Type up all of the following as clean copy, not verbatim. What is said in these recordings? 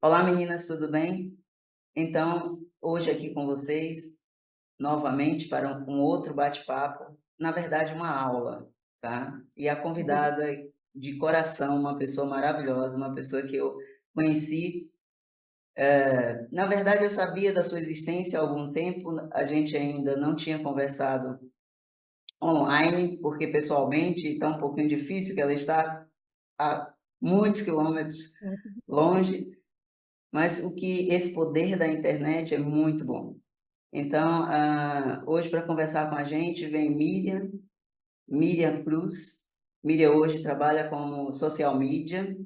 Olá, meninas, tudo bem? Então, hoje aqui com vocês, novamente para um outro bate-papo, na verdade uma aula, tá? E a convidada de coração, uma pessoa maravilhosa, uma pessoa que eu conheci, na verdade eu sabia da sua existência há algum tempo, a gente ainda não tinha conversado online, porque pessoalmente está um pouquinho difícil, que ela está a muitos quilômetros longe, mas o que esse poder da internet é muito bom. Então, hoje para conversar com a gente vem Miriam Cruz. Miriam hoje trabalha como social media,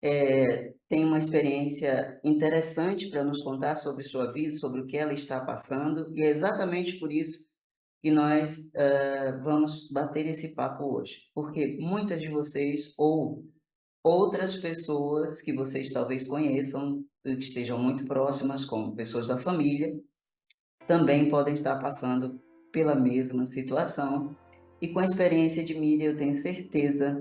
tem uma experiência interessante para nos contar sobre sua vida, sobre o que ela está passando, e é exatamente por isso que nós vamos bater esse papo hoje, porque muitas de vocês ou outras pessoas que vocês talvez conheçam, que estejam muito próximas, como pessoas da família, também podem estar passando pela mesma situação. E com a experiência de Miriam, eu tenho certeza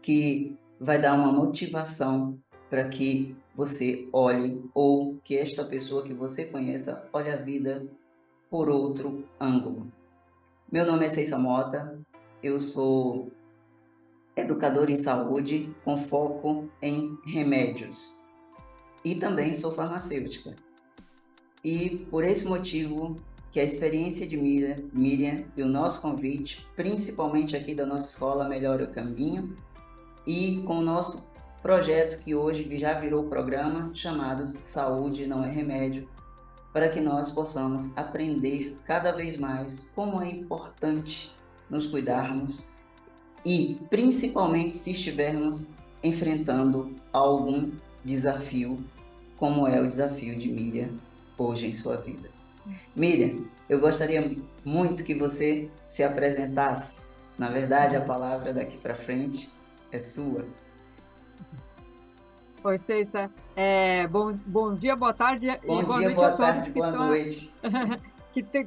que vai dar uma motivação para que você olhe, ou que esta pessoa que você conheça olhe a vida por outro ângulo. Meu nome é Ceissa Mota, eu sou educadora em saúde com foco em remédios e também sou farmacêutica. E por esse motivo que a experiência de Miriam e o nosso convite, principalmente aqui da nossa escola Melhore o Caminho, e com o nosso projeto que hoje já virou programa, chamado Saúde Não é Remédio, para que nós possamos aprender cada vez mais como é importante nos cuidarmos e principalmente se estivermos enfrentando algum desafio, como é o desafio de Miriam hoje em sua vida. Miriam, eu gostaria muito que você se apresentasse. Na verdade, a palavra daqui para frente é sua. Oi, Ceissa. Bom dia, boa tarde e Bom boa dia, noite a boa todos tarde, que boa estão, noite.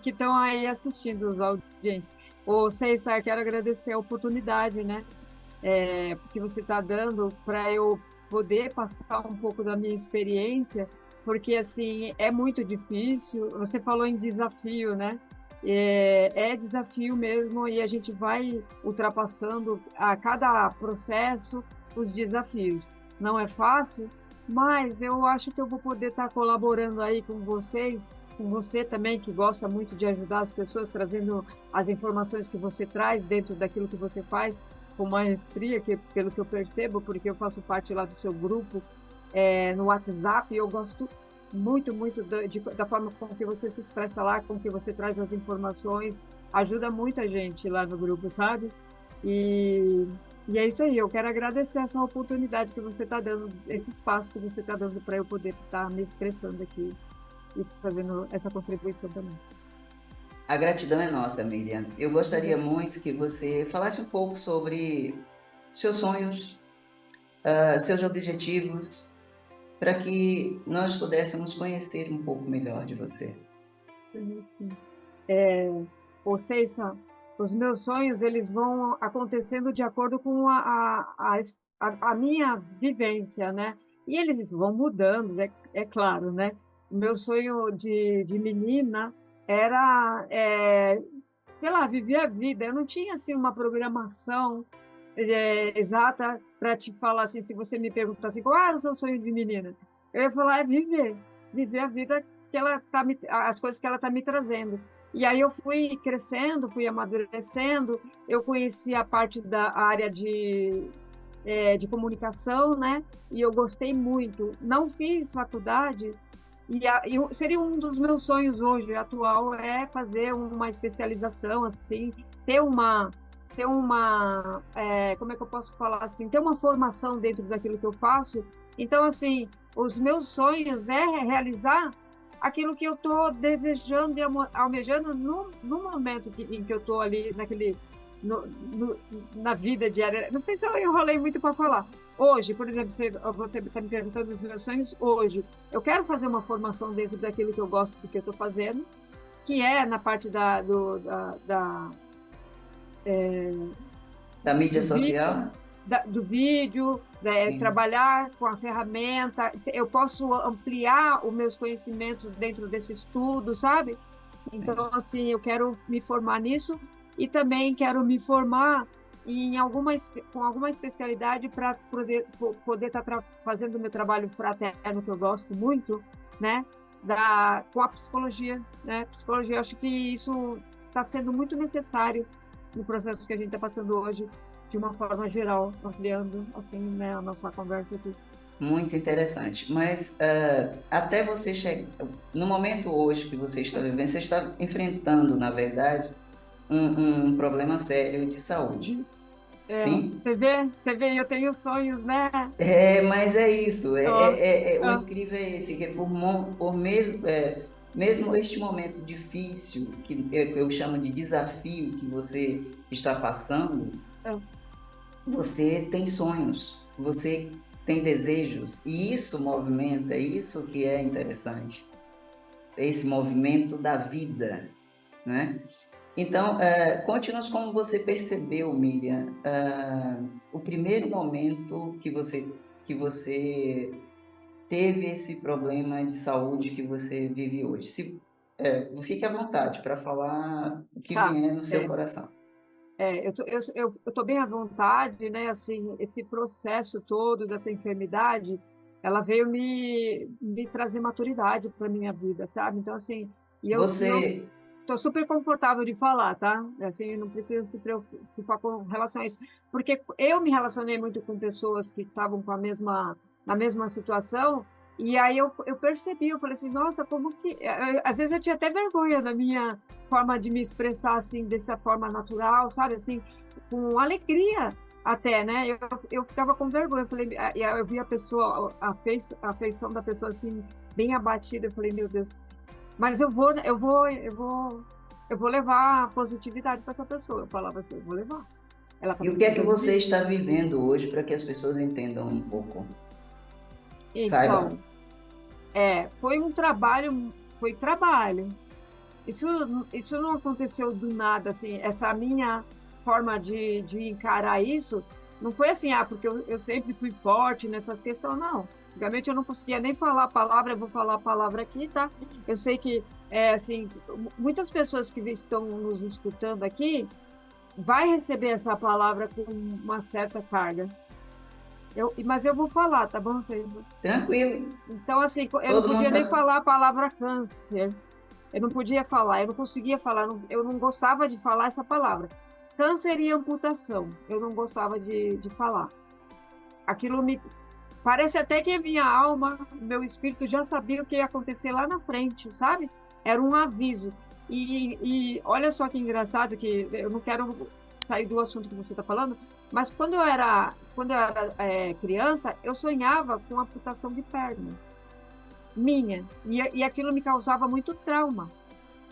que estão aí assistindo, os audientes. Ô, Ceissa, eu quero agradecer a oportunidade, né, que você está dando para eu poder passar um pouco da minha experiência, porque, assim, é muito difícil. Você falou em desafio, né? É desafio mesmo e a gente vai ultrapassando a cada processo os desafios. Não é fácil, mas eu acho que eu vou poder estar colaborando aí com vocês, com você também, que gosta muito de ajudar as pessoas, trazendo as informações que você traz dentro daquilo que você faz com maestria, que, pelo que eu percebo, porque eu faço parte lá do seu grupo no WhatsApp, e eu gosto muito da forma com que você se expressa lá, com que você traz as informações, ajuda muita gente lá no grupo, sabe? E, e é isso aí, eu quero agradecer essa oportunidade que você está dando, esse espaço que você está dando para eu poder estar me expressando aqui e fazendo essa contribuição também. A gratidão é nossa, Miriam. Eu gostaria muito que você falasse um pouco sobre seus sonhos, seus objetivos, para que nós pudéssemos conhecer um pouco melhor de você. Sim. É, ou seja, os meus sonhos eles vão acontecendo de acordo com a minha vivência, né? E eles vão mudando, é claro, né? O meu sonho de menina era, sei lá, viver a vida. Eu não tinha assim uma programação exata para te falar assim, se você me perguntar assim, qual era o seu sonho de menina? Eu ia falar, é viver a vida que ela tá as coisas que ela está me trazendo. E aí eu fui crescendo, fui amadurecendo, eu conheci a parte da área de comunicação, né? E eu gostei muito. Não fiz faculdade, seria um dos meus sonhos hoje, atual, é fazer uma especialização, assim, como é que eu posso falar assim, ter uma formação dentro daquilo que eu faço. Então, assim, os meus sonhos é realizar aquilo que eu estou desejando e almejando no momento em que eu estou ali no, no, na vida diária. Não sei se eu enrolei muito para falar. Hoje, por exemplo, você está me perguntando dos meus sonhos. Hoje, eu quero fazer uma formação dentro daquilo que eu gosto do que eu estou fazendo, que é na parte Da mídia do vídeo, social? do vídeo, sim. trabalhar com a ferramenta, eu posso ampliar os meus conhecimentos dentro desse estudo, sabe? Então, Sim. assim, eu quero me formar nisso e também quero me formar com alguma especialidade para poder estar fazendo o meu trabalho fraterno, que eu gosto muito, né? Com a psicologia, né? Psicologia, eu acho que isso está sendo muito necessário no processo que a gente está passando hoje, de uma forma geral, ampliando, assim, né, a nossa conversa aqui. Muito interessante. Mas até você chegar. No momento hoje que você está vivendo, você está enfrentando, na verdade, um problema sério de saúde. Sim? Você vê, eu tenho sonhos, né? É, mas é isso. Ó, O ó, incrível é esse, que por mesmo, mesmo este momento difícil, que eu chamo de desafio que você está passando, ó. você tem sonhos, você tem desejos, e isso movimenta, é isso que é interessante, esse movimento da vida, né? Então, conte-nos como você percebeu, Miriam, o primeiro momento que você teve esse problema de saúde que você vive hoje. Fique à vontade para falar o que Tá. vier no seu É, coração. eu tô bem à vontade, né? Assim, esse processo todo dessa enfermidade, ela veio me trazer maturidade para minha vida, sabe? Então, assim, e eu Você, tô super confortável de falar, tá? Assim, não precisa se preocupar com relação a isso, porque eu me relacionei muito com pessoas que estavam na mesma situação, e aí eu percebi, eu falei assim, nossa, como que... Às vezes eu tinha até vergonha da minha forma de me expressar, assim, dessa forma natural, sabe? Assim, com alegria até, né? Eu ficava com vergonha, eu falei, eu vi a pessoa, a feição da pessoa, assim, bem abatida, eu falei, meu Deus, mas eu vou levar a positividade para essa pessoa. Eu falava assim, eu vou levar. Ela está e o que é que precisando você disso. está vivendo hoje para que as pessoas entendam um pouco, saibam? Então, foi um trabalho, foi trabalho. Isso, isso não aconteceu do nada, assim, essa minha forma de encarar isso, não foi assim, porque eu sempre fui forte nessas questões, não. Antigamente eu não conseguia nem falar a palavra, eu vou falar a palavra aqui, tá? Eu sei que, assim, muitas pessoas que estão nos escutando aqui vai receber essa palavra com uma certa carga. Mas eu vou falar, tá bom, César? Tranquilo, Então, assim, eu não todo mundo podia nem está. falar a palavra câncer. Eu não podia falar, eu não conseguia falar, eu não gostava de falar essa palavra. Câncer e amputação, eu não gostava de falar. Aquilo me. Parece até que a minha alma, o meu espírito já sabia o que ia acontecer lá na frente, sabe? Era um aviso. E olha só que engraçado, que eu não quero sair do assunto que você está falando, mas quando eu era criança, eu sonhava com amputação de perna, minha. E aquilo me causava muito trauma.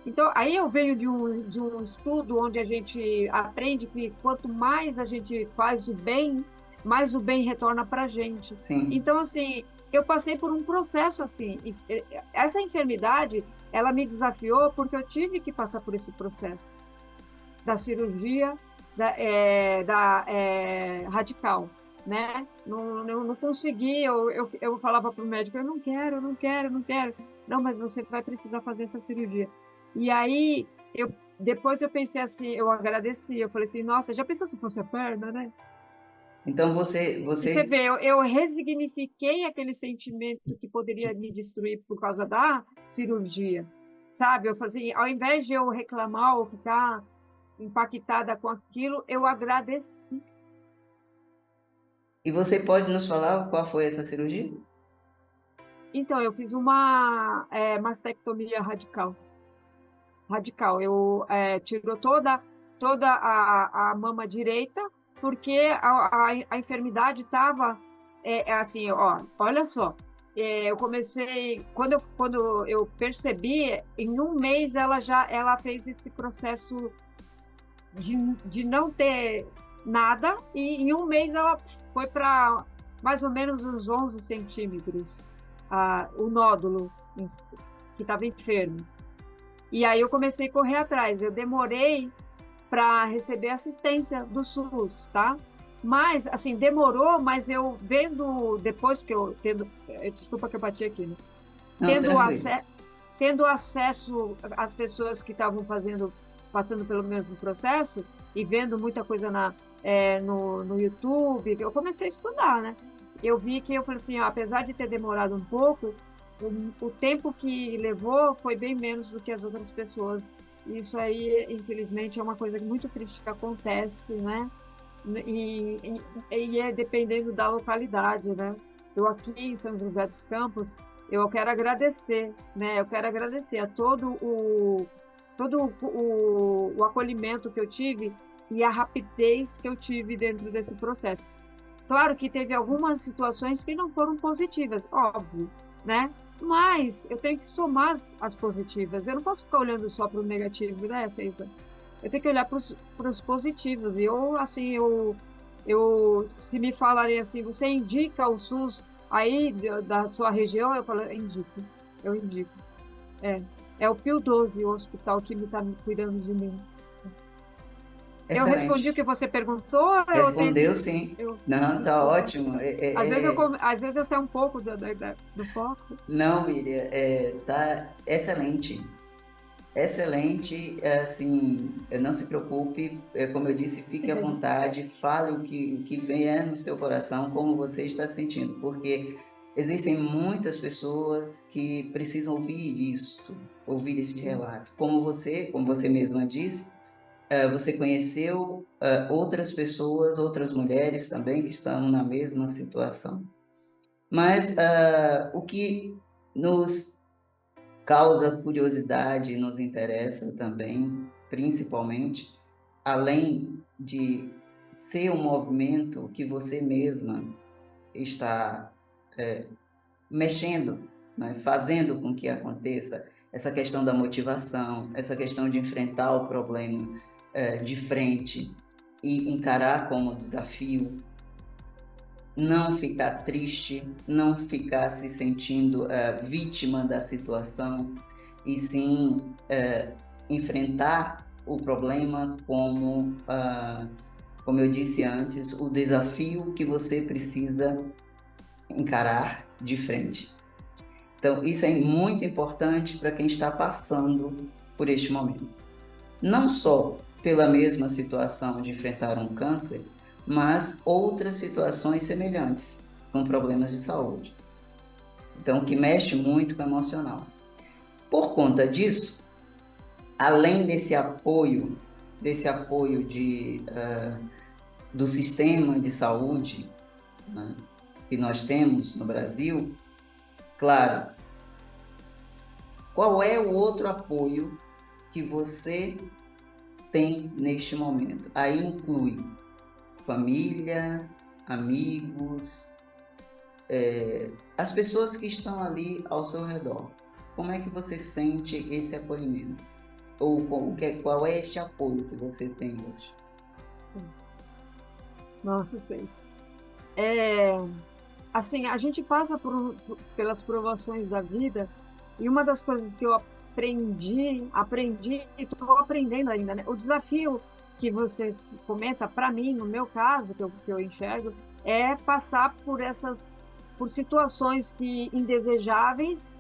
Então, aí eu venho de um estudo onde a gente aprende que quanto mais a gente faz o bem, mais o bem retorna para a gente. Sim. Então, assim, eu passei por um processo assim. Essa enfermidade, ela me desafiou porque eu tive que passar por esse processo da cirurgia radical, né? Não consegui, eu falava para o médico, eu não quero, eu não quero, eu não quero. Não, mas você vai precisar fazer essa cirurgia. E aí, depois eu pensei assim, eu agradeci, eu falei assim, nossa, já pensou se fosse a perna, né? Então E você você vê, eu resignifiquei aquele sentimento que poderia me destruir por causa da cirurgia, sabe? Eu falei assim, ao invés de eu reclamar ou ficar impactada com aquilo, eu agradeci. e você pode nos falar qual foi essa cirurgia? Então, eu fiz uma mastectomia radical. Radical. Eu tirou toda a mama direita, porque a enfermidade estava assim, ó, olha só. Eu comecei, quando eu percebi, em um mês ela fez esse processo de não ter nada, e em um mês ela foi para mais ou menos uns 11 centímetros, o nódulo que estava enfermo. E aí eu comecei a correr atrás. Eu demorei para receber assistência do SUS, tá? Mas, assim, demorou, mas eu vendo, depois que eu tendo, desculpa que eu bati aqui, né? Não, Tendo, tranquilo. tendo acesso às pessoas que estavam passando pelo mesmo processo e vendo muita coisa no YouTube, eu comecei a estudar, né? Eu vi que eu falei assim, ó, apesar de ter demorado um pouco, o tempo que levou foi bem menos do que as outras pessoas. Isso aí, infelizmente, é uma coisa muito triste que acontece, né? E é dependendo da localidade, né? Eu aqui em São José dos Campos, eu quero agradecer, né? Eu quero agradecer a todo o acolhimento que eu tive e a rapidez que eu tive dentro desse processo. Claro que teve algumas situações que não foram positivas, óbvio, né? Mas eu tenho que somar as positivas. Eu não posso ficar olhando só para o negativo, né, Ceisa? Eu tenho que olhar para os positivos. E eu, assim, se me falarem assim, você indica o SUS aí da sua região, eu falo, eu indico. É, é o Pio 12, o hospital que está me cuidando de mim. Eu respondi o Excelente. que você perguntou, eu Respondeu tenho, sim. eu, Não, tá desculpa. ótimo. Às vezes eu saio um pouco do foco. Não, Miriam, tá excelente. Excelente, assim, não se preocupe, como eu disse, fique à vontade, fale o que vier no seu coração, como você está sentindo, porque existem muitas pessoas que precisam ouvir isto, ouvir esse relato. Como você mesma disse, você conheceu, outras pessoas, outras mulheres também que estão na mesma situação. Mas o que nos causa curiosidade e nos interessa também, principalmente, além de ser um movimento que você mesma está mexendo, né, fazendo com que aconteça, essa questão da motivação, essa questão de enfrentar o problema de frente e encarar como desafio, não ficar triste, não ficar se sentindo vítima da situação, e sim enfrentar o problema como, como eu disse antes, o desafio que você precisa encarar de frente. Então, isso é muito importante para quem está passando por este momento. Não só pela mesma situação de enfrentar um câncer, mas outras situações semelhantes, com problemas de saúde. Então, que mexe muito com o emocional. Por conta disso, além desse apoio do sistema de saúde, né, que nós temos no Brasil, claro, qual é o outro apoio que você tem neste momento? Aí inclui família, amigos, as pessoas que estão ali ao seu redor. Como é que você sente esse acolhimento? Ou qual é este apoio que você tem hoje? Nossa, sei. É, assim, a gente passa pelas provações da vida e uma das coisas que eu aprendi e estou aprendendo ainda, né? O desafio que você comenta, para mim, no meu caso, que eu enxergo, é passar por situações indesejáveis,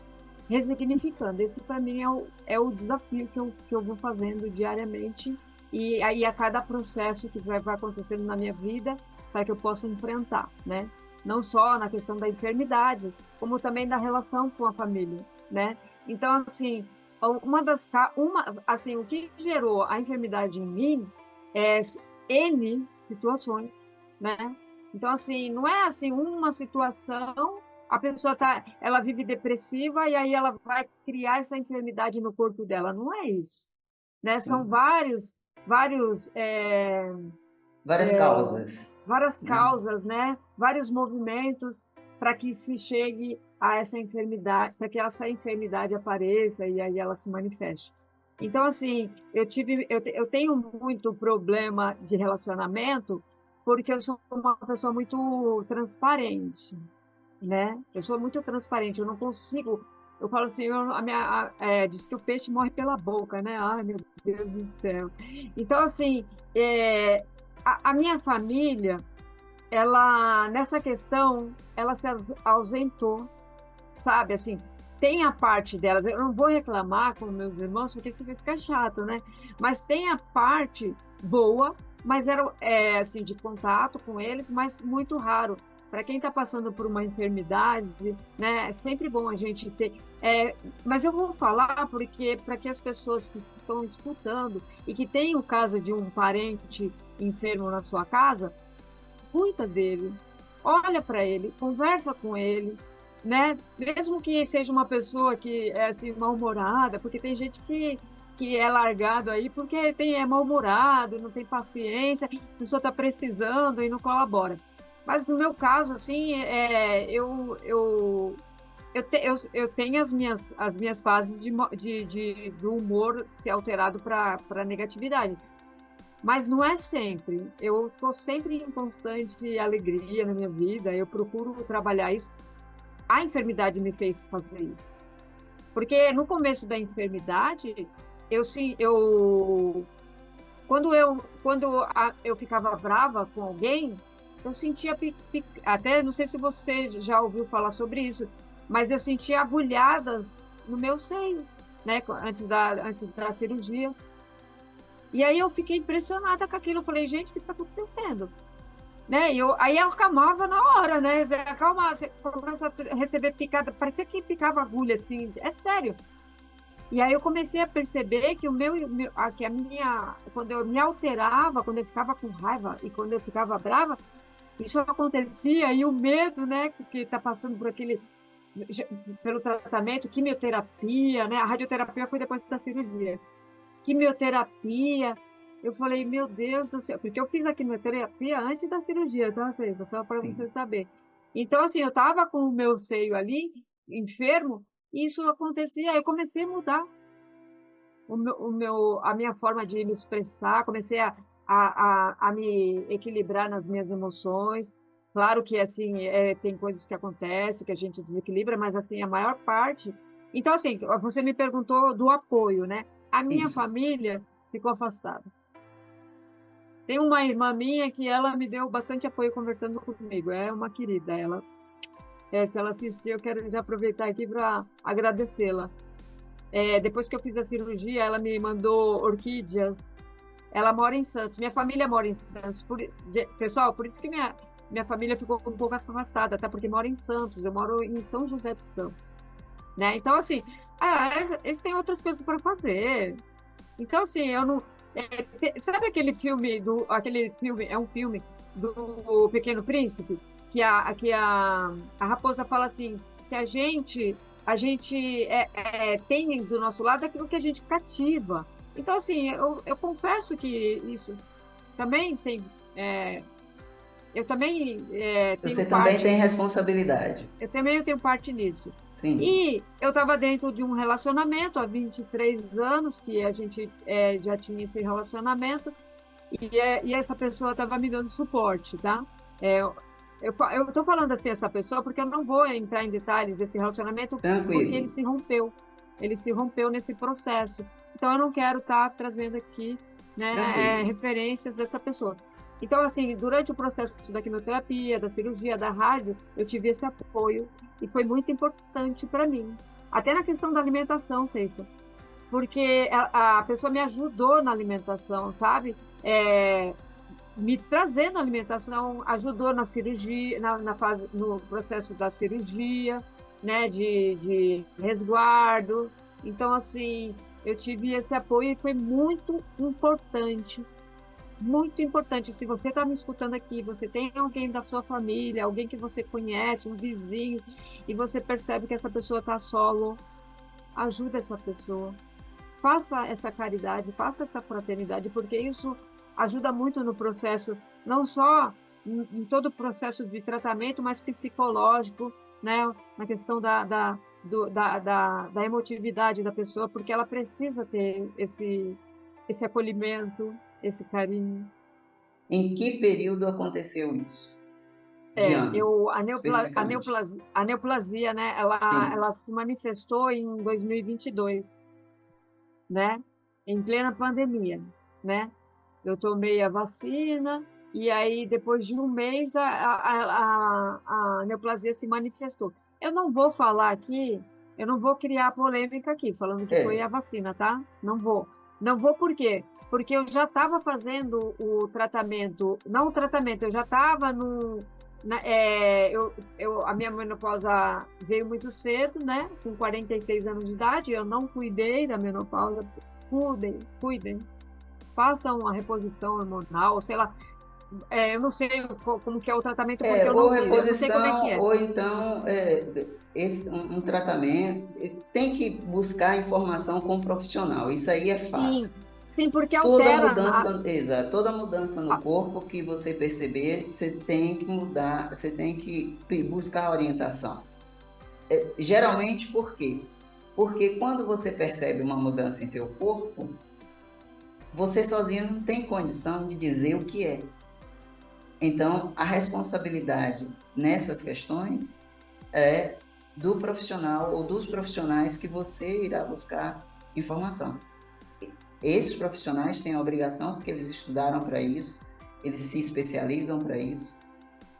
ressignificando. Esse, para mim, é o desafio que eu vou fazendo diariamente e aí a cada processo que vai acontecendo na minha vida para que eu possa enfrentar, né? Não só na questão da enfermidade, como também da relação com a família, né? Então, assim, assim, o que gerou a enfermidade em mim é N situações, né? Então, assim, não é assim uma situação, a pessoa ela vive depressiva e aí ela vai criar essa enfermidade no corpo dela. Não é isso, né? São Sim. vários Várias causas, várias né? causas, né? Vários movimentos para que se chegue a essa enfermidade, para que essa enfermidade apareça e aí ela se manifeste. Então, assim, eu tenho muito problema de relacionamento porque eu sou uma pessoa muito transparente, né? Eu sou muito transparente, eu não consigo. Eu falo assim, diz que o peixe morre pela boca, né? Ai, meu Deus do céu. Então, assim, é, a minha família, ela, nessa questão, ela se ausentou, sabe? Assim, tem a parte delas, eu não vou reclamar com meus irmãos, porque isso fica chato, né? Mas tem a parte boa, mas era, assim, de contato com eles, mas muito raro. Para quem está passando por uma enfermidade, né, é sempre bom a gente ter. Mas eu vou falar porque para que as pessoas que estão escutando e que têm o caso de um parente enfermo na sua casa, cuida dele, olha para ele, conversa com ele, né? Mesmo que seja uma pessoa que é assim mal-humorada, porque tem gente que é largado aí porque é mal-humorado, não tem paciência, a pessoa está precisando e não colabora. Mas no meu caso, assim, eu tenho as minhas fases do humor ser alterado para negatividade. Mas não é sempre. Eu estou sempre em constante alegria na minha vida. Eu procuro trabalhar isso. A enfermidade me fez fazer isso. Porque no começo da enfermidade, eu sim, eu ficava brava com alguém, eu sentia até não sei se você já ouviu falar sobre isso, mas eu sentia agulhadas no meu seio, né, antes da cirurgia. E aí eu fiquei impressionada com aquilo. Eu falei, gente, o que está acontecendo? Né? Aí eu acalmava na hora, né? Acalma, você começa a receber picada, parecia que picava agulha, assim, é sério. E aí eu comecei a perceber que que a minha, quando eu me alterava, quando eu ficava com raiva e quando eu ficava brava, isso acontecia e o medo, né, que está passando por pelo tratamento, quimioterapia, né? A radioterapia foi depois da cirurgia. Quimioterapia. Eu falei, meu Deus do céu, porque eu fiz a quimioterapia antes da cirurgia, tá, César? Só para você Sim, saber. Então, assim, eu estava com o meu seio ali, enfermo, e isso acontecia, eu comecei a mudar a minha forma de me expressar, comecei a me equilibrar nas minhas emoções. Claro que, assim, tem coisas que acontecem, que a gente desequilibra, mas, assim, a maior parte... Então, assim, você me perguntou do apoio, né? A minha isso. família ficou afastada. Tem uma irmã minha que ela me deu bastante apoio conversando comigo. É uma querida, ela. Se ela assistir, eu quero já aproveitar aqui para agradecê-la. Depois que eu fiz a cirurgia, ela me mandou orquídeas. Ela mora em Santos. Minha família mora em Santos. Pessoal, por isso que minha família ficou um pouco afastada, até porque mora em Santos. Eu moro em São José dos Campos, né? Então, assim, eles têm outras coisas para fazer. Então, assim, eu não. Sabe aquele filme, é um filme do Pequeno Príncipe, a raposa fala assim, que a gente tem do nosso lado aquilo que a gente cativa. Então, assim, eu confesso que isso também tem. é, eu também tenho Você também tem parte responsabilidade. eu tenho parte nisso. Sim, E eu estava dentro de um relacionamento há 23 anos, que a gente já tinha esse relacionamento, e essa pessoa estava me dando suporte, tá? É, eu estou falando assim, essa pessoa, porque eu não vou entrar em detalhes desse relacionamento, porque tranquilo, ele se rompeu. Ele se rompeu nesse processo. Então, eu não quero estar trazendo aqui, né, tranquilo. referências dessa pessoa. Então, assim, durante o processo da quimioterapia, da cirurgia, da rádio, eu tive esse apoio e foi muito importante para mim. Até na questão da alimentação, Ceissa, porque a pessoa me ajudou na alimentação, sabe? Me trazendo alimentação, ajudou na cirurgia, no processo da cirurgia, né? De resguardo. Então, assim, eu tive esse apoio e foi muito importante. Muito importante. Se você está me escutando aqui, você tem alguém da sua família, alguém que você conhece, um vizinho, e você percebe que essa pessoa está solo, ajuda essa pessoa. Faça essa caridade, faça essa fraternidade, porque isso ajuda muito no processo, não só em todo o processo de tratamento, mas psicológico, né? Na questão da emotividade da pessoa, porque ela precisa ter esse acolhimento, esse carinho. Em que período aconteceu isso? De ano, especificamente. A neoplasia, né? Sim, Ela se manifestou em 2022, né? Em plena pandemia, né? Eu tomei a vacina E aí, depois de um mês, a neoplasia se manifestou. Eu não vou falar aqui, eu não vou criar polêmica aqui, falando que foi É, a vacina, tá? Não vou. Não vou por quê? Porque eu já estava fazendo o tratamento, não o tratamento, eu já estava no. A minha menopausa veio muito cedo, né? Com 46 anos de idade, eu não cuidei da menopausa. Cuidem. Façam uma reposição hormonal, sei lá. Eu não sei como que é o tratamento porque eu ou não fiz. Eu não sei como é que reposição, é. ou então um tratamento. Tem que buscar informação com o profissional, isso aí é fato. Sim, sim, porque Toda altera. mudança, exato, toda mudança no corpo que você perceber, você tem que mudar, você tem que buscar orientação. Geralmente, por quê? Porque quando você percebe uma mudança em seu corpo, você sozinho não tem condição de dizer o que é. Então, a responsabilidade nessas questões é do profissional ou dos profissionais que você irá buscar informação. Esses profissionais têm a obrigação, porque eles estudaram para isso, eles se especializam para isso.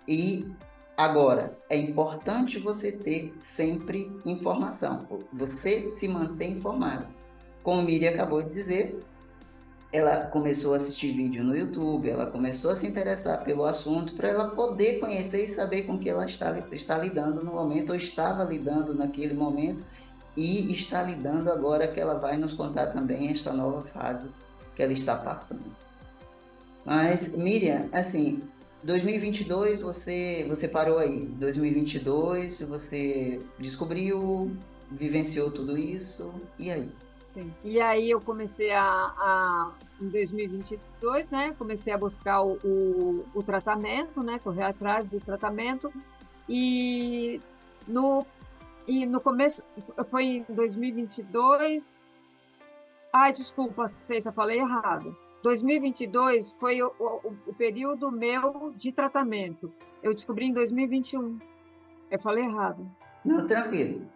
E agora, é importante você ter sempre informação, você se manter informado. Como Miriam acabou de dizer, ela começou a assistir vídeo no YouTube, ela começou a se interessar pelo assunto para ela poder conhecer e saber com que ela está lidando no momento, ou estava lidando naquele momento, e está lidando agora que ela vai nos contar também esta nova fase que ela está passando. Mas, Miriam, assim, 2022 você parou aí. 2022 você descobriu, vivenciou tudo isso, e aí? Sim. E aí eu comecei em 2022, né? Comecei a buscar o tratamento, né? Correr atrás do tratamento. E no, no começo, foi em 2022. Ai, desculpa, Cessa, falei errado. 2022 foi o período meu de tratamento. Eu descobri em 2021. Eu falei errado. Não, tranquilo,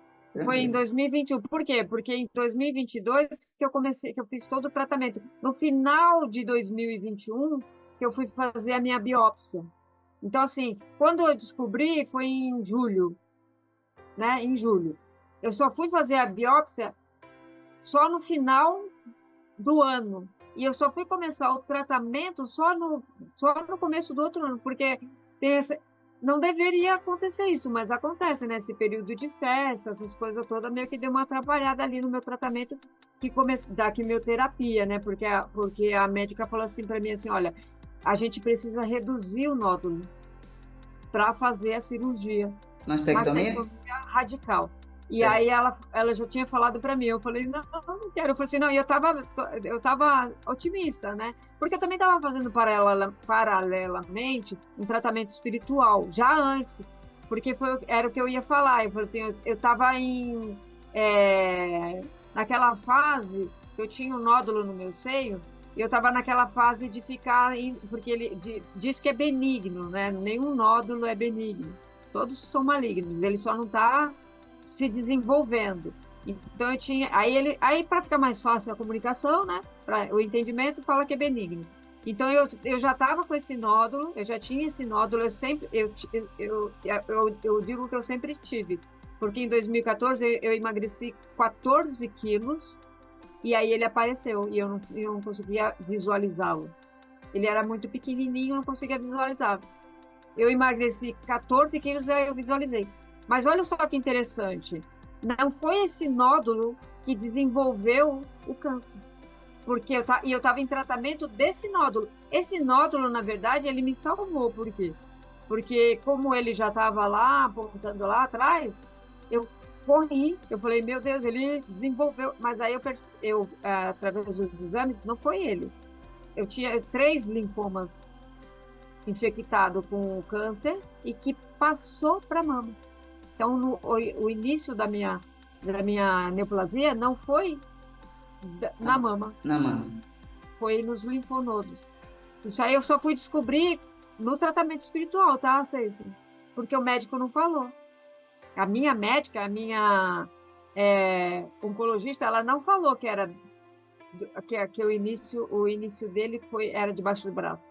Foi em tranquilo. 2021. Por quê? Porque em 2022 que eu comecei, que eu fiz todo o tratamento. No final de 2021 que eu fui fazer a minha biópsia. Então, assim, quando eu descobri foi em julho, né? Em julho. Eu só fui fazer a biópsia só no final do ano. E eu só fui começar o tratamento só no começo do outro ano, porque tem essa, não deveria acontecer isso, mas acontece, né? Esse período de festa, essas coisas todas, meio que deu uma atrapalhada ali no meu tratamento da quimioterapia, né? Porque a médica falou assim para mim assim, olha, a gente precisa reduzir o nódulo para fazer a cirurgia, Mastectomia? mastectomia radical. E aí Certo. ela já tinha falado para mim, eu falei, não, não quero. Eu falei assim, não, e eu tava otimista, né? Porque eu também estava fazendo paralelamente um tratamento espiritual, já antes, porque era o que eu ia falar. Eu falei assim, eu estava naquela fase que eu tinha um nódulo no meu seio, e eu estava naquela fase de ficar, porque diz que é benigno, né? Nenhum nódulo é benigno. Todos são malignos, ele só não está se desenvolvendo. Então eu tinha, aí para ficar mais fácil a comunicação, né? Para o entendimento, fala que é benigno. Então eu já estava com esse nódulo, eu já tinha esse nódulo, eu digo que eu sempre tive, porque em 2014 eu emagreci 14 quilos e aí ele apareceu e eu não conseguia visualizá-lo. Ele era muito pequenininho, eu não conseguia visualizar. Eu emagreci 14 quilos e aí eu visualizei. Mas olha só que interessante. Não foi esse nódulo que desenvolveu o câncer. Porque eu estava em tratamento desse nódulo. Esse nódulo, na verdade, ele me salvou. Por quê? Porque como ele já estava lá, apontando lá atrás, eu corri. Eu falei, meu Deus, ele desenvolveu. Mas aí através dos exames, não foi ele. Eu tinha 3 linfomas infectado com câncer e que passou para a mama. Então, o início da minha neoplasia não foi na mama, Na mama. foi nos linfonodos. Isso aí eu só fui descobrir no tratamento espiritual, tá, Ceci? Porque o médico não falou. A minha médica, a minha oncologista, ela não falou que que o início dele era debaixo do braço.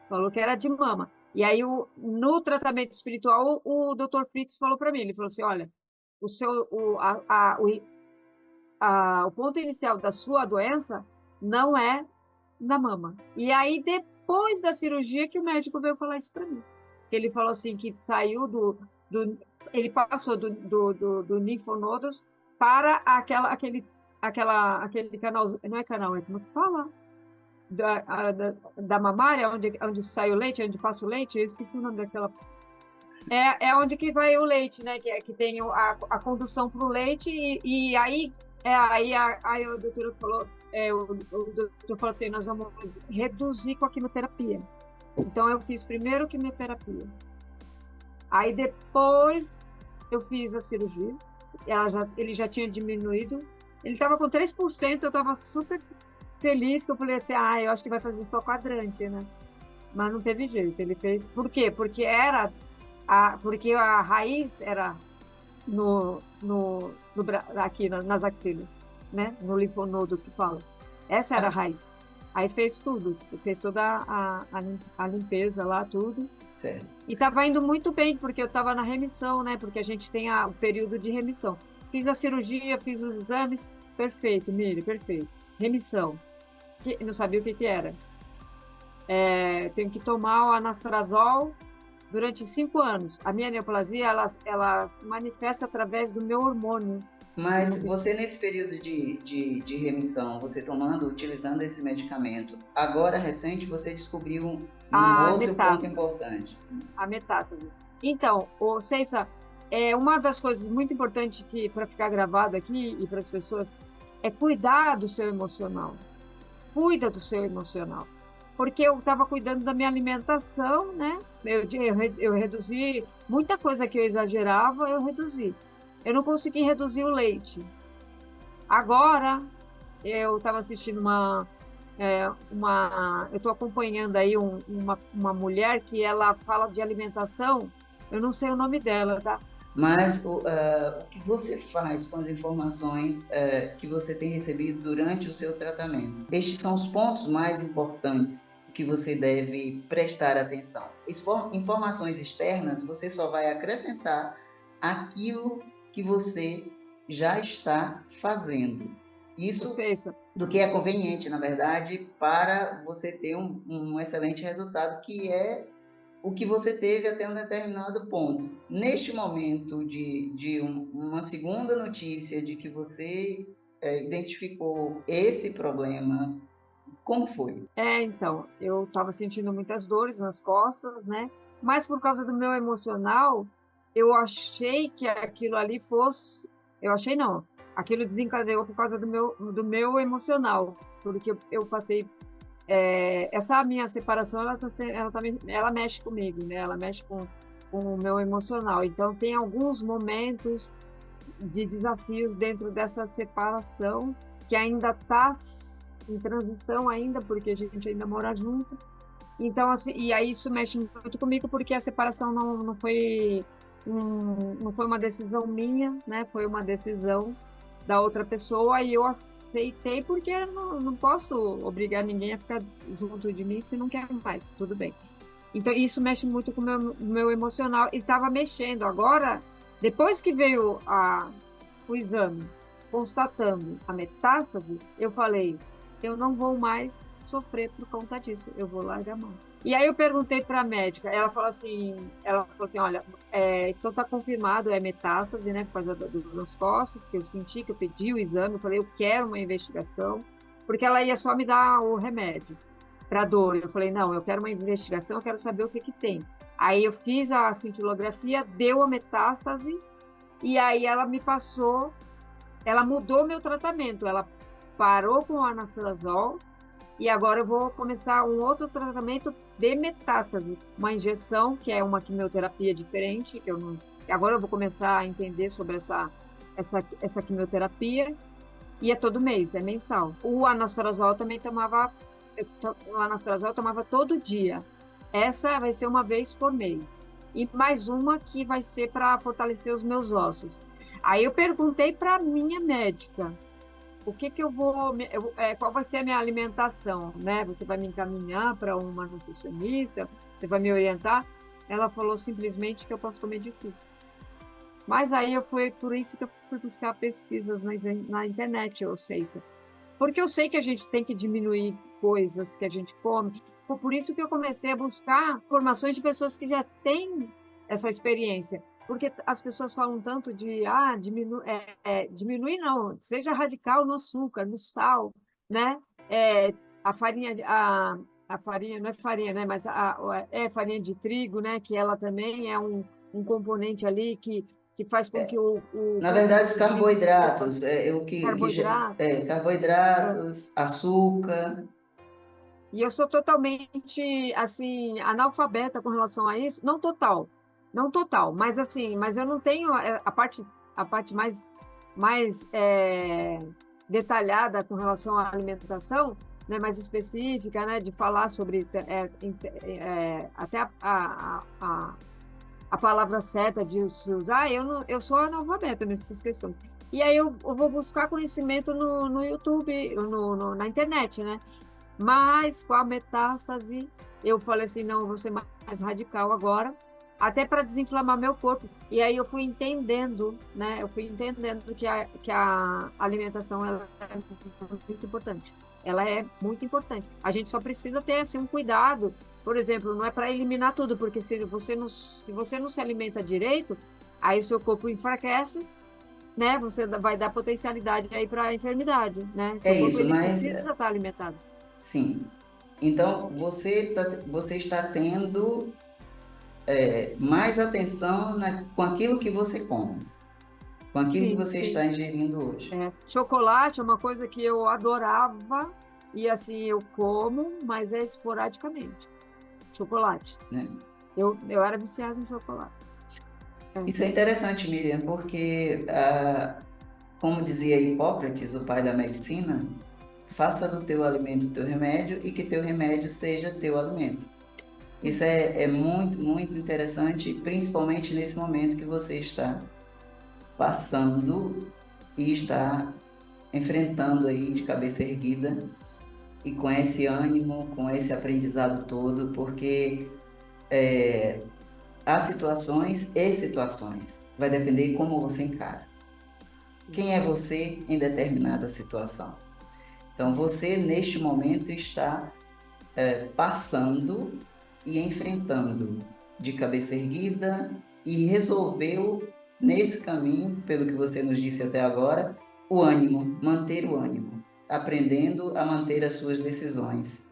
falou que era de mama. E aí, no tratamento espiritual, o Dr. Fritz falou para mim, ele falou assim, olha, o seu, o ponto inicial da sua doença não é na mama. E aí, depois da cirurgia, que o médico veio falar isso para mim. Ele falou assim, que saiu ele passou do linfonodos para aquele canal, não é canal, é como que fala? Da mamária, onde sai o leite, onde passa o leite, eu esqueci o nome daquela. É onde que vai o leite, né? Que tem a condução para o leite, e aí, aí a doutora falou, o doutor falou assim, nós vamos reduzir com a quimioterapia. Então, eu fiz primeiro quimioterapia. Aí, depois, eu fiz a cirurgia. Ele já tinha diminuído. Ele estava com 3%, eu estava super feliz, que eu falei assim, eu acho que vai fazer só quadrante, né? Mas não teve jeito, ele fez. Por quê? Porque porque a raiz era aqui nas axilas, né? No linfonodo que fala. Essa era a raiz. Aí fez tudo, fez toda a limpeza lá, tudo. Certo. E estava indo muito bem, porque eu estava na remissão, né? Porque a gente tem o período de remissão. Fiz a cirurgia, fiz os exames, perfeito, Miri, perfeito. Remissão. Não sabia o que era. Tenho que tomar o anastrozol durante 5 anos. A minha neoplasia, ela se manifesta através do meu hormônio. Mas você, nesse período de remissão, você utilizando esse medicamento, agora recente, você descobriu um outro ponto importante. A metástase. Então, Ceissa, uma das coisas muito importantes para ficar gravado aqui e para as pessoas é cuidar do seu emocional. Cuida do seu emocional. Porque eu estava cuidando da minha alimentação, né? Eu reduzi muita coisa que eu exagerava, eu reduzi. Eu não consegui reduzir o leite. Agora, eu estava assistindo eu estou acompanhando aí uma mulher que ela fala de alimentação, eu não sei o nome dela, tá? Mas o que você faz com as informações que você tem recebido durante o seu tratamento? Estes são os pontos mais importantes que você deve prestar atenção. Informações externas, você só vai acrescentar aquilo que você já está fazendo. Isso do que é conveniente, na verdade, para você ter um excelente resultado, que é o que você teve até um determinado ponto. Neste momento de uma segunda notícia de que você identificou esse problema, como foi? Então, eu estava sentindo muitas dores nas costas, né? Mas por causa do meu emocional, eu achei que aquilo ali fosse... Eu achei não. Aquilo desencadeou por causa do meu emocional. Porque eu passei... essa minha separação, ela mexe comigo, né? Ela mexe com o meu emocional. Então, tem alguns momentos de desafios dentro dessa separação que ainda está em transição ainda, porque a gente ainda mora junto. Então, assim, e aí isso mexe muito comigo, porque a separação não foi uma decisão minha, né? Foi uma decisão da outra pessoa, e eu aceitei, porque eu não posso obrigar ninguém a ficar junto de mim se não quer mais, tudo bem. Então, isso mexe muito com o meu emocional, e estava mexendo. Agora, depois que veio o exame, constatando a metástase, eu falei, eu não vou mais sofrer por conta disso, eu vou largar a mão. E aí eu perguntei para a médica, ela falou assim, olha, então está confirmado, é metástase, né, por causa dos meus costas, que eu senti, que eu pedi o exame, eu falei, eu quero uma investigação, porque ela ia só me dar o remédio para dor. Eu falei, não, eu quero uma investigação, eu quero saber o que tem. Aí eu fiz a cintilografia, deu a metástase, e aí ela me passou, ela mudou meu tratamento, ela parou com o anastrozol, e agora eu vou começar um outro tratamento de metástase, uma injeção, que é uma quimioterapia diferente, agora eu vou começar a entender sobre essa quimioterapia, e é todo mês, é mensal. O anastrozol também eu tomava todo dia. Essa vai ser uma vez por mês. E mais uma que vai ser para fortalecer os meus ossos. Aí eu perguntei para a minha médica, o que que qual vai ser a minha alimentação, né? Você vai me encaminhar para uma nutricionista? Você vai me orientar? Ela falou simplesmente que eu posso comer de tudo. Mas aí por isso que eu fui buscar pesquisas na internet, ou seja, porque eu sei que a gente tem que diminuir coisas que a gente come. Foi por isso que eu comecei a buscar informações de pessoas que já têm essa experiência. Porque as pessoas falam tanto de diminuir não, seja radical no açúcar, no sal, né? A farinha, a farinha, não é farinha, né? Mas é farinha de trigo, né? Que ela também é um componente ali que faz com que o Na verdade, os processo de carboidratos, o carboidrato. carboidratos, açúcar. E eu sou totalmente, assim, analfabeta com relação a isso. Não total, não total, mas assim, mas eu não tenho a parte mais detalhada com relação à alimentação, né, mais específica, né, de falar sobre até a palavra certa de se usar. Eu sou analfabeta nessas questões. E aí eu vou buscar conhecimento no YouTube, na internet, né? Mas com a metástase, eu falei assim, não, eu vou ser mais radical agora, até para desinflamar meu corpo. E aí eu fui entendendo, né? Eu fui entendendo que a alimentação ela é muito importante. Ela é muito importante. A gente só precisa ter assim, um cuidado. Por exemplo, não é para eliminar tudo, porque se você não se alimenta direito, aí o seu corpo enfraquece, né? Você vai dar potencialidade aí para a enfermidade, né? É Seu corpo isso, ele mas precisa estar alimentado. sim. Então, você está tendo mais atenção com aquilo que você come, com aquilo que Sim, você sim. está ingerindo hoje, Chocolate é uma coisa que eu adorava e assim eu como, mas é esporadicamente. Chocolate. né? Eu era viciada em chocolate. É. Isso é interessante, Miriam, porque, como dizia Hipócrates, o pai da medicina, faça do teu alimento teu remédio e que teu remédio seja teu alimento. Isso é muito, muito interessante, principalmente nesse momento que você está passando e está enfrentando aí de cabeça erguida e com esse ânimo, com esse aprendizado todo, porque há situações e situações. Vai depender de como você encara. Quem é você em determinada situação? Então, você, neste momento, está passando e enfrentando de cabeça erguida e resolveu, nesse caminho, pelo que você nos disse até agora, o ânimo, manter o ânimo, aprendendo a manter as suas decisões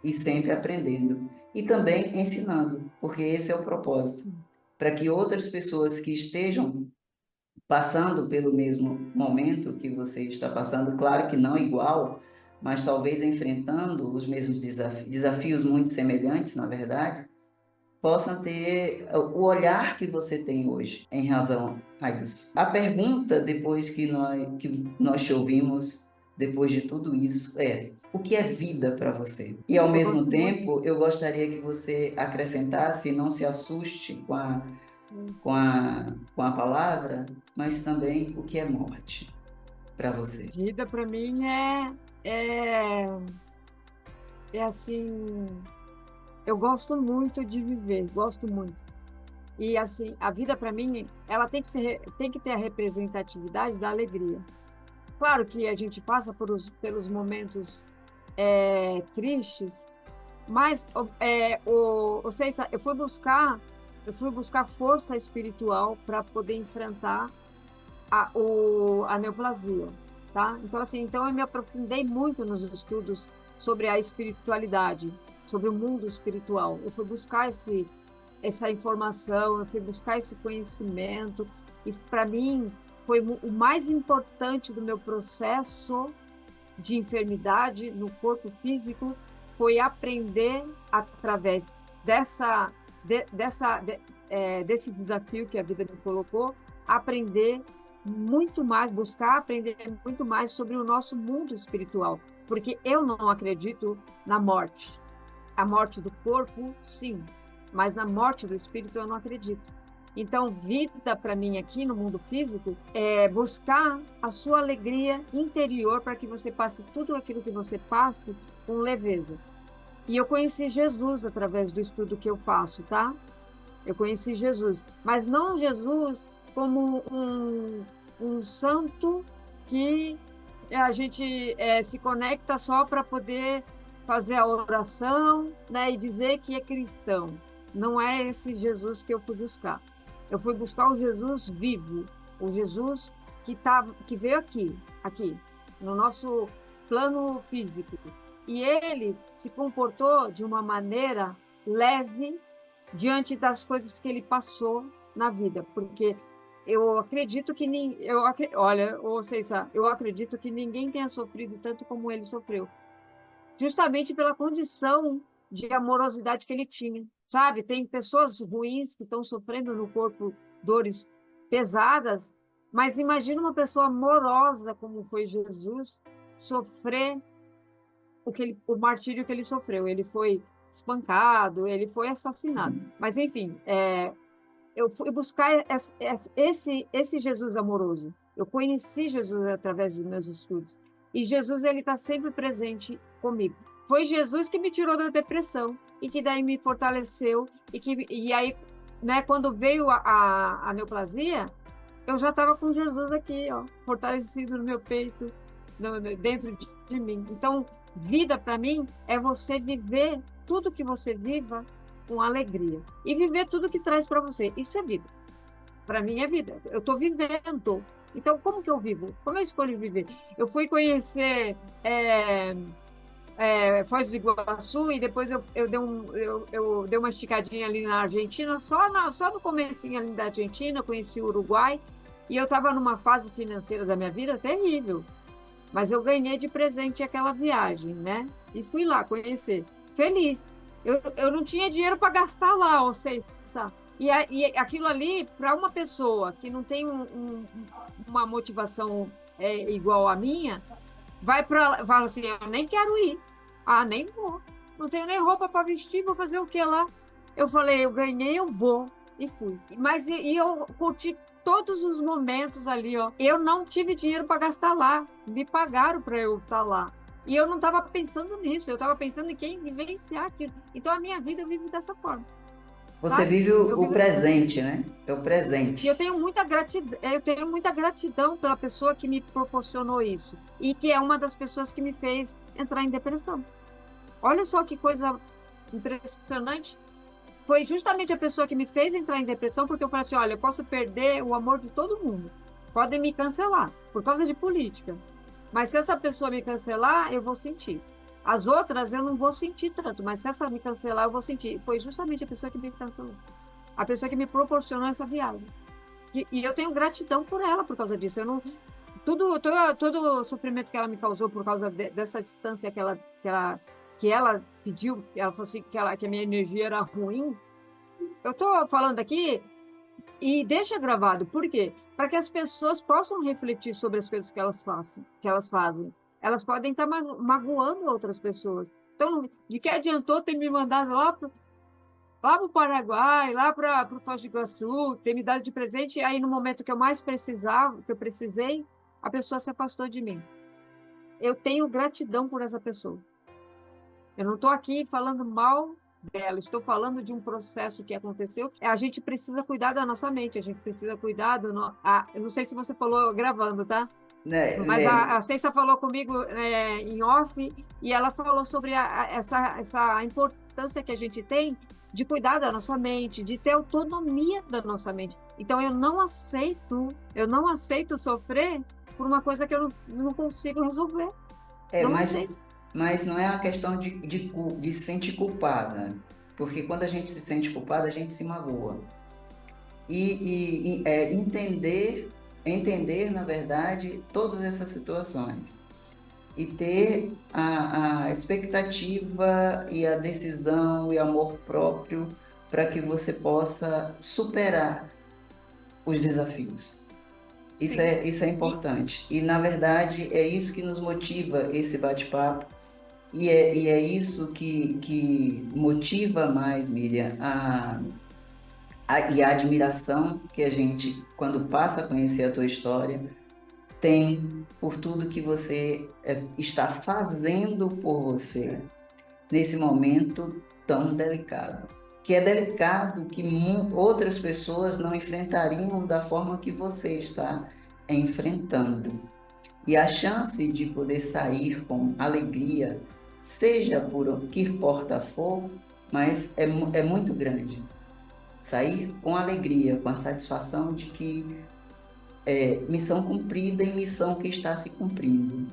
e sempre aprendendo e também ensinando, porque esse é o propósito, para que outras pessoas que estejam passando pelo mesmo momento que você está passando, claro que não igual, mas talvez enfrentando os mesmos desafios muito semelhantes, na verdade, possam ter o olhar que você tem hoje em razão a isso. A pergunta, depois que nós te ouvimos, depois de tudo isso, é: o que é vida para você? E ao Eu mesmo gosto muito. tempo, eu gostaria que você acrescentasse, não se assuste com a palavra, mas também o que é morte para você. Vida para mim é, é assim, eu gosto muito de viver, gosto muito. E assim, a vida para mim, ela tem que ter a representatividade da alegria. Claro que a gente passa pelos momentos tristes, mas vocês, eu fui buscar força espiritual para poder enfrentar a neoplasia, tá? Então assim, então eu me aprofundei muito nos estudos sobre a espiritualidade, sobre o mundo espiritual. Eu fui buscar essa informação, eu fui buscar esse conhecimento e para mim foi o mais importante do meu processo de enfermidade no corpo físico foi aprender através dessa, de, dessa, de, desse desafio que a vida me colocou, aprender muito mais, buscar aprender muito mais sobre o nosso mundo espiritual, porque eu não acredito na morte. A morte do corpo, sim, mas na morte do espírito eu não acredito. Então, vida para mim aqui no mundo físico é buscar a sua alegria interior para que você passe tudo aquilo que você passe com leveza. E eu conheci Jesus através do estudo que eu faço, tá? Eu conheci Jesus, mas não Jesus como um santo que a gente se conecta só para poder fazer a oração, né, e dizer que é cristão. Não é esse Jesus que eu fui buscar. Eu fui buscar o Jesus vivo, o Jesus que veio aqui, no nosso plano físico. E ele se comportou de uma maneira leve diante das coisas que ele passou na vida, porque eu acredito que olha, eu acredito que ninguém tenha sofrido tanto como ele sofreu, justamente pela condição de amorosidade que ele tinha, sabe? Tem pessoas ruins que estão sofrendo no corpo dores pesadas, mas imagina uma pessoa amorosa como foi Jesus sofrer o martírio que ele sofreu. Ele foi espancado, ele foi assassinado. Mas, enfim, eu fui buscar esse Jesus amoroso. Eu conheci Jesus através dos meus estudos. E Jesus, ele está sempre presente comigo. Foi Jesus que me tirou da depressão e que daí me fortaleceu. E aí, né, quando veio a neoplasia, eu já estava com Jesus aqui, ó, fortalecido no meu peito, dentro de mim. Então, vida para mim é você viver tudo que você viva com alegria e viver tudo que traz para você. Isso é vida. Para mim é vida. Eu estou vivendo. Então, como que eu vivo? Como eu escolho viver? Eu fui conhecer Foz do Iguaçu e depois eu dei uma esticadinha ali na Argentina, só no comecinho ali da Argentina, conheci o Uruguai e eu estava numa fase financeira da minha vida terrível, mas eu ganhei de presente aquela viagem, né? E fui lá conhecer, feliz. Eu não tinha dinheiro para gastar lá, ou seja, e aquilo ali, para uma pessoa que não tem uma motivação igual a minha, fala assim, eu nem quero ir. Ah, nem vou. Não tenho nem roupa para vestir, vou fazer o que lá? Eu falei, eu ganhei, eu vou. E fui. Mas eu curti todos os momentos ali, ó. Eu não tive dinheiro para gastar lá. Me pagaram para eu estar lá. E eu não estava pensando nisso, eu estava pensando em quem vivenciar aquilo. Então a minha vida vive dessa forma, Você sabe? vive Eu o vivo presente, né? É o e presente. eu tenho muita gratidão pela pessoa que me proporcionou isso e que é uma das pessoas que me fez entrar em depressão. Olha só que coisa impressionante. Foi justamente a pessoa que me fez entrar em depressão, porque eu falei assim: olha, eu posso perder o amor de todo mundo. Podem me cancelar por causa de política. Mas se essa pessoa me cancelar, eu vou sentir. As outras eu não vou sentir tanto, mas se essa me cancelar, eu vou sentir. Foi justamente a pessoa que me cancelou. A pessoa que me proporcionou essa viagem. E eu tenho gratidão por ela por causa disso. Eu não, todo o sofrimento que ela me causou por causa dessa distância que ela pediu, ela falou assim que a minha energia era ruim. Eu estou falando aqui e deixa gravado. Por quê? Para que as pessoas possam refletir sobre as coisas que elas fazem. Elas podem estar magoando outras pessoas. Então, de que adiantou ter me mandado lá para o Paraguai, lá para o Foz do Iguaçu, ter me dado de presente, e aí no momento que eu mais precisava, que eu precisei, a pessoa se afastou de mim. Eu tenho gratidão por essa pessoa. Eu não estou aqui falando mal dela, estou falando de um processo que aconteceu. A gente precisa cuidar da nossa mente, a gente precisa cuidar eu não sei se você falou gravando, tá? Né, Mas né? a Ceissa falou comigo em off e ela falou sobre essa importância que a gente tem de cuidar da nossa mente, de ter autonomia da nossa mente. Então eu não aceito sofrer por uma coisa que eu não consigo resolver. É, Não mas, aceito. mas não é uma questão de se sentir culpada, porque quando a gente se sente culpada, a gente se magoa. Entender, na verdade, todas essas situações e ter a expectativa e a decisão e amor próprio para que você possa superar os desafios. Sim. Isso é E, importante. E, na verdade, é isso que nos motiva esse bate-papo. E é isso que motiva mais, Miriam, E a admiração que a gente, quando passa a conhecer a tua história, tem por tudo que você está fazendo por você nesse momento tão delicado. Que é delicado, que outras pessoas não enfrentariam da forma que você está enfrentando. E a chance de poder sair com alegria, seja por que porta for, mas é muito grande. Sair com alegria, com a satisfação de que missão cumprida e missão que está se cumprindo.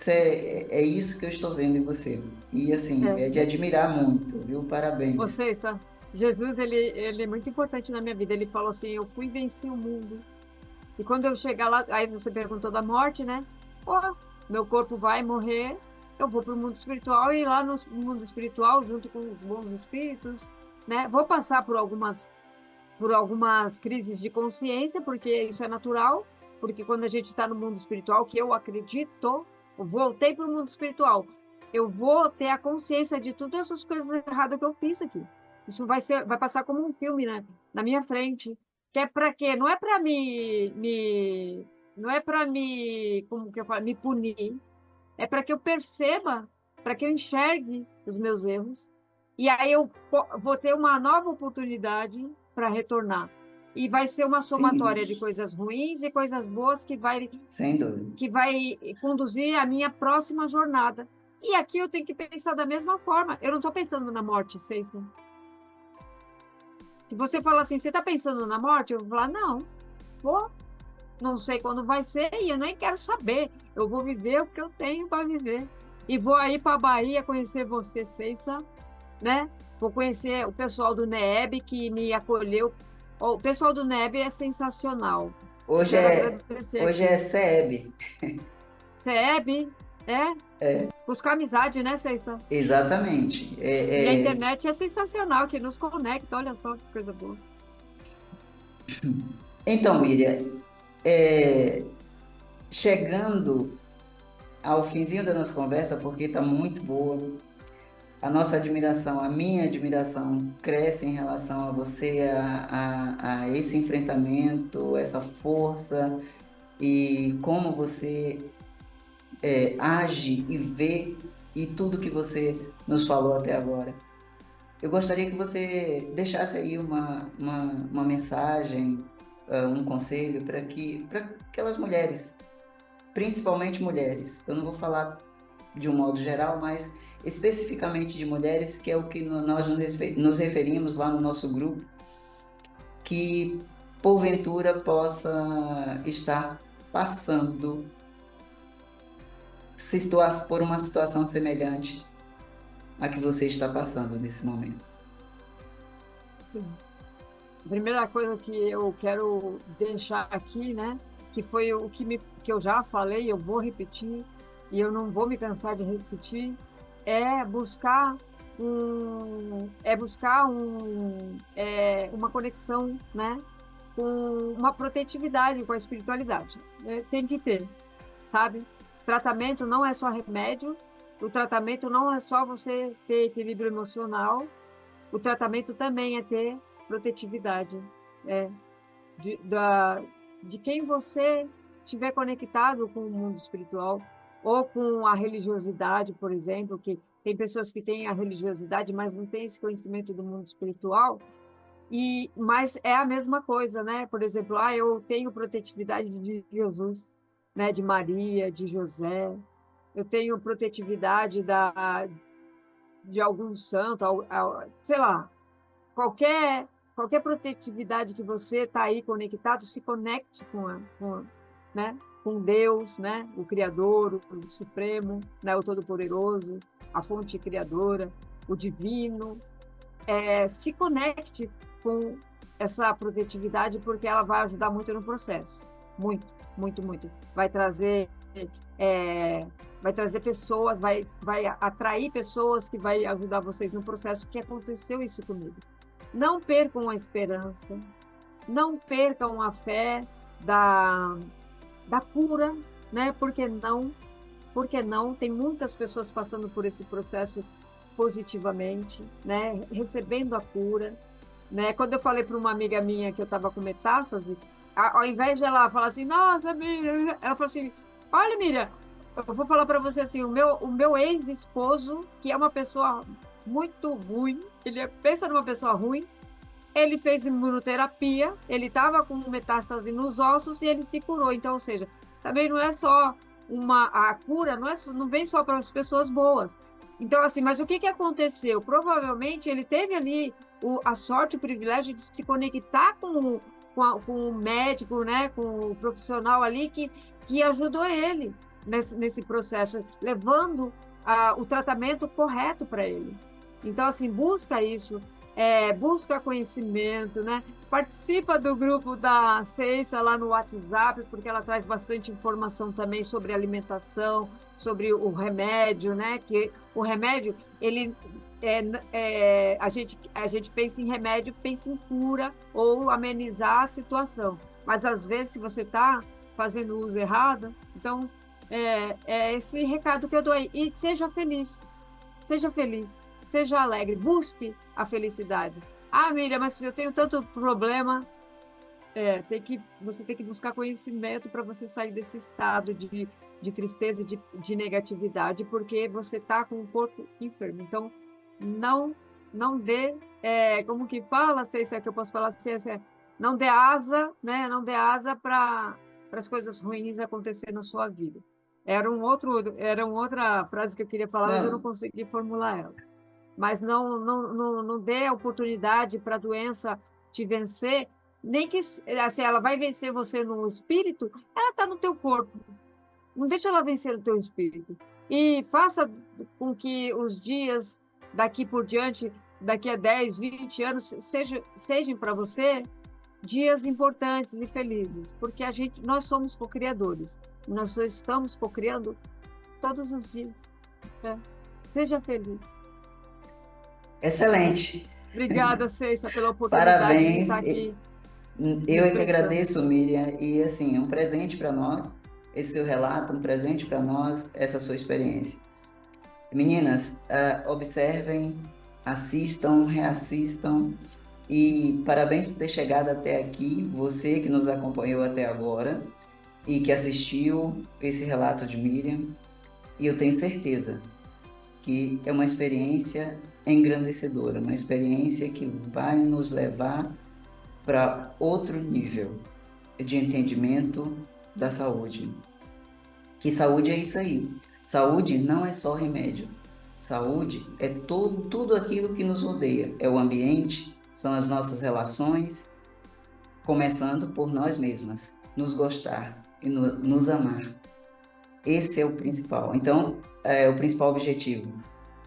É isso que eu estou vendo em você. E assim, é de É, admirar muito, viu? Parabéns. vocês, sabe? Jesus, ele é muito importante na minha vida. Ele falou assim: eu fui vencer o mundo. E quando eu chegar lá, aí você perguntou da morte, né? Pô, meu corpo vai morrer, eu vou para o mundo espiritual e lá no mundo espiritual, junto com os bons espíritos, né? Vou passar por algumas crises de consciência, porque isso é natural, porque quando a gente está no mundo espiritual, que eu acredito, eu voltei para o mundo espiritual, eu vou ter a consciência de todas essas coisas erradas que eu fiz aqui. Isso vai passar como um filme, né? Na minha frente. Que é para quê? Não é para não é para me, como que eu falo, me punir. É para que eu perceba, para que eu enxergue os meus erros. E aí eu vou ter uma nova oportunidade para retornar. E vai ser uma Sim, somatória de coisas ruins e coisas boas sem dúvida. que vai conduzir a minha próxima jornada. E aqui eu tenho que pensar da mesma forma. Eu não estou pensando na morte, Ceissa. Se você falar assim, você está pensando na morte? Eu vou falar, não, vou, não sei quando vai ser e eu nem quero saber. Eu vou viver o que eu tenho para viver. E vou aí para a Bahia conhecer você, Ceissa, né? Vou conhecer o pessoal do NEB que me acolheu. O pessoal do NEB é sensacional. Eu Hoje quero é, agradecer hoje é aqui. SEB. CEB, é, É, buscar amizade, né, Ceissa? exatamente. E a internet é sensacional, que nos conecta, olha só que coisa boa. Então, Miriam, é, chegando ao finzinho da nossa conversa, porque está muito boa, a nossa admiração, a minha admiração cresce em relação a você, a esse enfrentamento, essa força e como você age e vê e tudo que você nos falou até agora. Eu gostaria que você deixasse aí uma mensagem, um conselho para aquelas mulheres, principalmente mulheres. Eu não vou falar de um modo geral, mas especificamente de mulheres, que é o que nós nos referimos lá no nosso grupo, que porventura possa estar passando por uma situação semelhante à que você está passando nesse momento. A primeira coisa que eu quero deixar aqui, né, que foi o que eu já falei, eu vou repetir, e eu não vou me cansar de repetir, uma conexão, né, com uma protetividade com a espiritualidade. Né? Tem que ter, sabe? Tratamento não é só remédio, o tratamento não é só você ter equilíbrio emocional, o tratamento também é ter protetividade, é, de, da, de quem você estiver conectado com o mundo espiritual ou com a religiosidade, por exemplo, que tem pessoas que têm a religiosidade, mas não têm esse conhecimento do mundo espiritual, mas é a mesma coisa, né? Por exemplo, eu tenho protetividade de Jesus, né? De Maria, de José, eu tenho protetividade de algum santo, sei lá, qualquer protetividade que você está aí conectado, se conecte né, com Deus, né, o Criador, o Supremo, né, o Todo-Poderoso, a fonte criadora, o Divino. Se conecte com essa protetividade porque ela vai ajudar muito no processo. Muito, muito, muito. É, vai trazer pessoas, vai atrair pessoas que vai ajudar vocês no processo, que aconteceu isso comigo. Não percam a esperança, não percam a fé da cura, né? Porque não? Porque não? Tem muitas pessoas passando por esse processo positivamente, né? Recebendo a cura. né? Quando eu falei para uma amiga minha que eu estava com metástase, ao invés de ela falar assim, nossa, Miriam, ela falou assim, olha, Miriam, eu vou falar para você assim, o meu ex-esposo, que é uma pessoa muito ruim, pensa numa pessoa ruim, ele fez imunoterapia, ele estava com metástase nos ossos e ele se curou. Então, ou seja, também não é só a cura, não vem só para as pessoas boas. Então, assim, mas o que que aconteceu? Provavelmente ele teve ali a sorte e o privilégio de se conectar com o médico, né, com o profissional ali que ajudou ele nesse processo, levando o tratamento correto para ele. Então, assim, busca isso, busca conhecimento, né? Participa do grupo da Ceissa lá no WhatsApp, porque ela traz bastante informação também sobre alimentação, sobre o remédio, né? Que o remédio, ele a gente pensa em remédio, pensa em cura ou amenizar a situação. Mas às vezes, se você está fazendo uso errado, então é esse recado que eu dou aí. E seja feliz, seja alegre, busque a felicidade. Ah, Miriam, mas eu tenho tanto problema. Você tem que buscar conhecimento para você sair desse estado de tristeza e de negatividade, porque você está com o corpo enfermo. Então, não, não dê, como que fala, sei se é que eu posso falar, não dê asa, né? Não dê asa para as coisas ruins acontecer na sua vida. Era uma outra frase que eu queria falar, mas eu não Não, consegui formular ela. Mas não dê a oportunidade para a doença te vencer, nem que assim, ela vai vencer você no espírito, ela está no teu corpo. Não deixa ela vencer o teu espírito. E faça com que os dias daqui por diante, daqui a 10, 20 anos, sejam para você dias importantes e felizes, porque nós somos co-criadores. Nós só estamos co-criando todos os dias. Né? Seja feliz. excelente. Obrigada, Ceissa, pela oportunidade de estar Parabéns. aqui me Eu é que expressando. agradeço, Miriam, e assim, é um presente para nós, esse seu relato, um presente para nós, essa sua experiência. Meninas, observem, assistam, reassistam, e parabéns por ter chegado até aqui, você que nos acompanhou até agora e que assistiu esse relato de Miriam, e eu tenho certeza que é uma experiência engrandecedora, uma experiência que vai nos levar para outro nível de entendimento da saúde. Que saúde é isso aí. Saúde não é só remédio. Saúde é tudo aquilo que nos rodeia. É o ambiente, são as nossas relações, começando por nós mesmas, nos gostar e nos amar. Esse é o principal. Então, é o principal objetivo.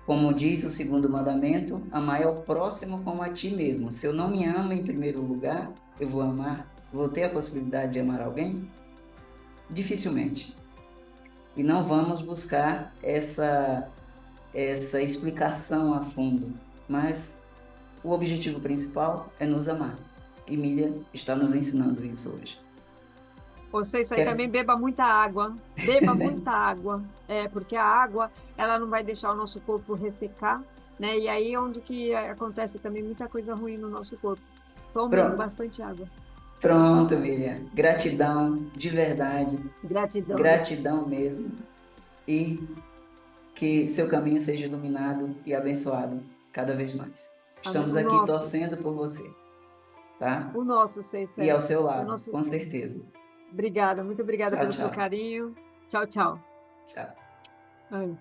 Como diz o segundo mandamento, amar ao próximo como a ti mesmo. Se eu não me amo em primeiro lugar, eu vou amar, vou ter a possibilidade de amar alguém? Dificilmente. E não vamos buscar essa explicação a fundo, mas o objetivo principal é nos amar. E Miriam está nos ensinando isso hoje. Vocês aí Quer... também beba muita água. Beba muita água. Porque a água, ela não vai deixar o nosso corpo ressecar, né? E aí é onde que acontece também muita coisa ruim no nosso corpo. Tomem Pronto, bastante água. pronto, Miriam. Gratidão, de verdade. Gratidão. Gratidão mesmo. E que seu caminho seja iluminado e abençoado cada vez mais. Amém. Estamos aqui torcendo por você, tá? O nosso, E ao Ceissa. seu O lado, nosso. com certeza. Obrigada, muito obrigada Tchau, pelo seu tchau. carinho. Tchau, tchau. Tchau. Ai.